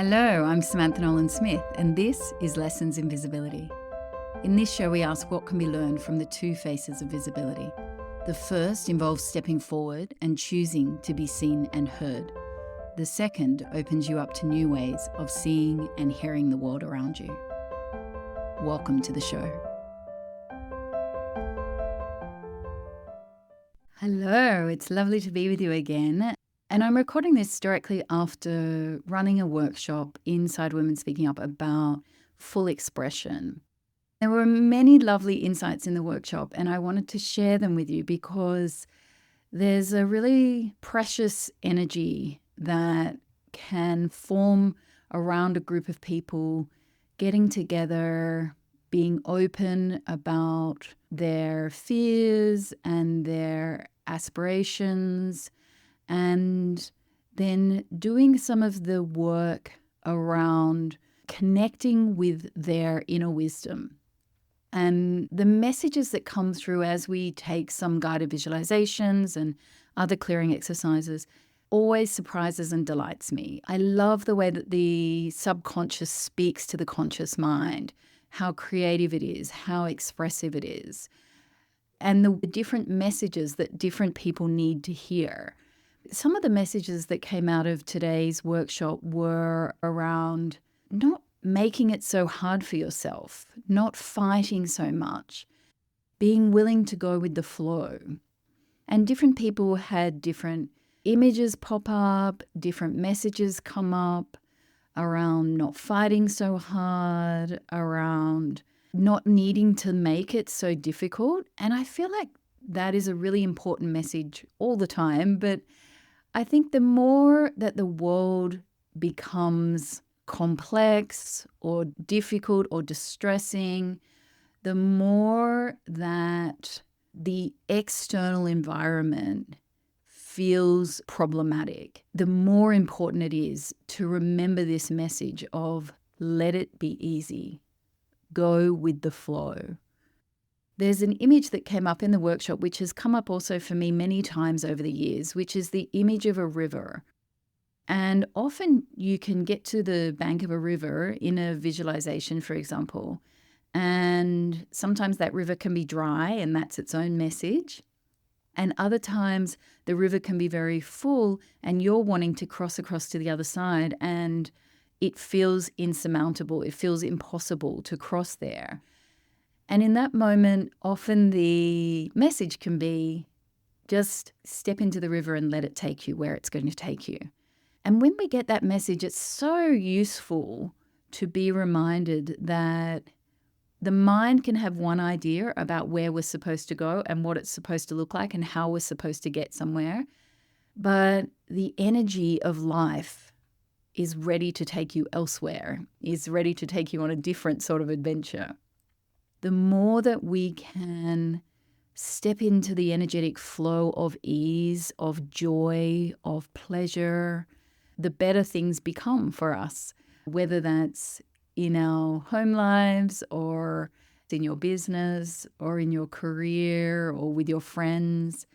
Hello, I'm Samantha Nolan-Smith, and this is Lessons in Visibility. In this show, we ask what can be learned from the two faces of visibility. The first involves stepping forward and choosing to be seen and heard. The second opens you up to new ways of seeing and hearing the world around you. Welcome to the show. Hello, it's lovely to be with you again. And I'm recording this directly after running a workshop inside Women Speaking Up about full expression. There were many lovely insights in the workshop, and I wanted to share them with you because there's a really precious energy that can form around a group of people getting together, being open about their fears and their aspirations, and then doing some of the work around connecting with their inner wisdom. And the messages that come through as we take some guided visualizations and other clearing exercises always surprises and delights me. I love the way that the subconscious speaks to the conscious mind, how creative it is, how expressive it is, and the different messages that different people need to hear. Some of the messages that came out of today's workshop were around not making it so hard for yourself, not fighting so much, being willing to go with the flow. And different people had different images pop up, different messages come up around not fighting so hard, around not needing to make it so difficult. And I feel like that is a really important message all the time, but I think the more that the world becomes complex or difficult or distressing, the more that the external environment feels problematic, the more important it is to remember this message of let it be easy, go with the flow. There's an image that came up in the workshop, which has come up also for me many times over the years, which is the image of a river. And often you can get to the bank of a river in a visualization, for example, and sometimes that river can be dry and that's its own message. And other times the river can be very full and you're wanting to cross across to the other side and it feels insurmountable. It feels impossible to cross there. And in that moment, often the message can be just step into the river and let it take you where it's going to take you. And when we get that message, it's so useful to be reminded that the mind can have one idea about where we're supposed to go and what it's supposed to look like and how we're supposed to get somewhere. But the energy of life is ready to take you elsewhere, is ready to take you on a different sort of adventure. The more that we can step into the energetic flow of ease, of joy, of pleasure, the better things become for us, whether that's in our home lives or in your business or in your career or with your friends.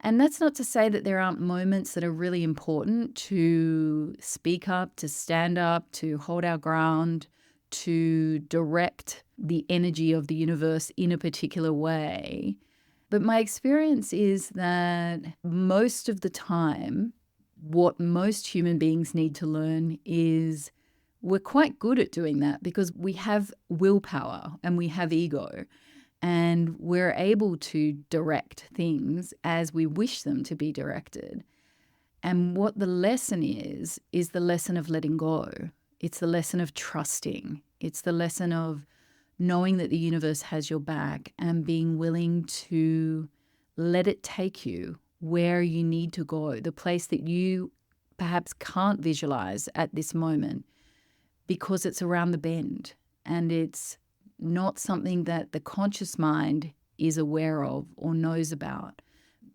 And that's not to say that there aren't moments that are really important to speak up, to stand up, to hold our ground, to direct the energy of the universe in a particular way. But my experience is that most of the time, what most human beings need to learn is we're quite good at doing that because we have willpower and we have ego and we're able to direct things as we wish them to be directed. And what the lesson is the lesson of letting go. It's the lesson of trusting. It's the lesson of knowing that the universe has your back and being willing to let it take you where you need to go, the place that you perhaps can't visualize at this moment because it's around the bend and it's not something that the conscious mind is aware of or knows about.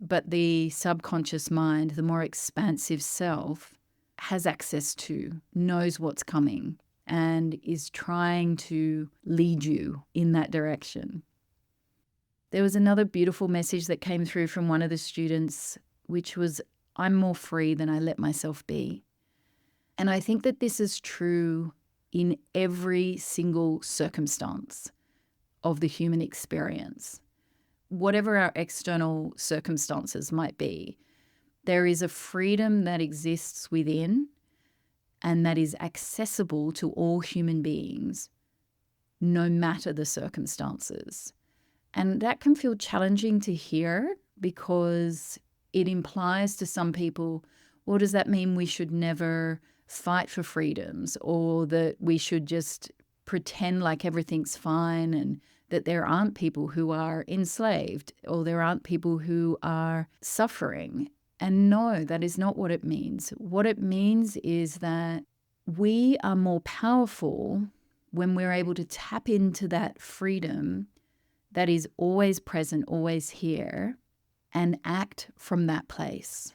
But the subconscious mind, the more expansive self, has access to, knows what's coming, and is trying to lead you in that direction. There was another beautiful message that came through from one of the students, which was, I'm more free than I let myself be. And I think that this is true in every single circumstance of the human experience. Whatever our external circumstances might be, there is a freedom that exists within and that is accessible to all human beings, no matter the circumstances. And that can feel challenging to hear because it implies to some people, well, does that mean we should never fight for freedoms, or that we should just pretend like everything's fine and that there aren't people who are enslaved or there aren't people who are suffering? And no, that is not what it means. What it means is that we are more powerful when we're able to tap into that freedom that is always present, always here, and act from that place.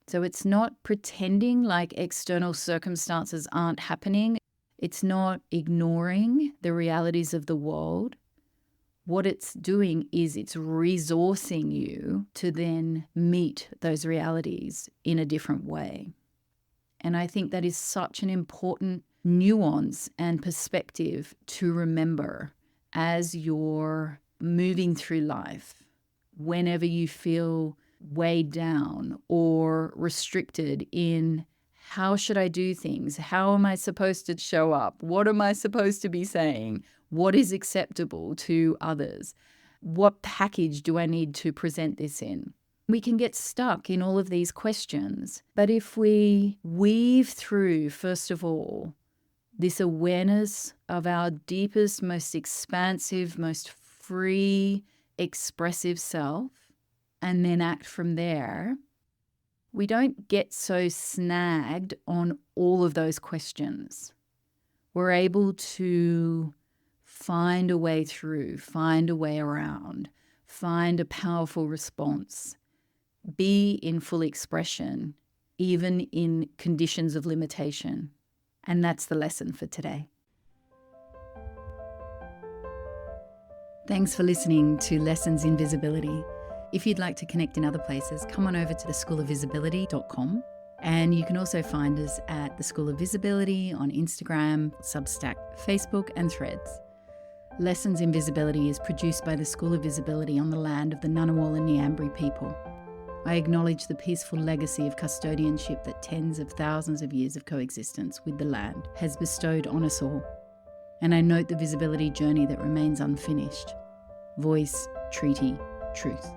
So it's not pretending like external circumstances aren't happening. It's not ignoring the realities of the world. What it's doing is it's resourcing you to then meet those realities in a different way. And I think that is such an important nuance and perspective to remember as you're moving through life. Whenever you feel weighed down or restricted in how should I do things? How am I supposed to show up? What am I supposed to be saying? What is acceptable to others? What package do I need to present this in? We can get stuck in all of these questions. But if we weave through, first of all, this awareness of our deepest, most expansive, most free, expressive self, and then act from there, we don't get so snagged on all of those questions. We're able to find a way through, find a way around, find a powerful response, be in full expression, even in conditions of limitation. And that's the lesson for today. Thanks for listening to Lessons in Visibility. If you'd like to connect in other places, come on over to theschoolofvisibility.com. And you can also find us at The School of Visibility on Instagram, Substack, Facebook, and Threads. Lessons in Visibility is produced by the School of Visibility on the land of the Ngunnawal and Ngambri people. I acknowledge the peaceful legacy of custodianship that tens of thousands of years of coexistence with the land has bestowed on us all. And I note the visibility journey that remains unfinished. Voice, treaty, truth.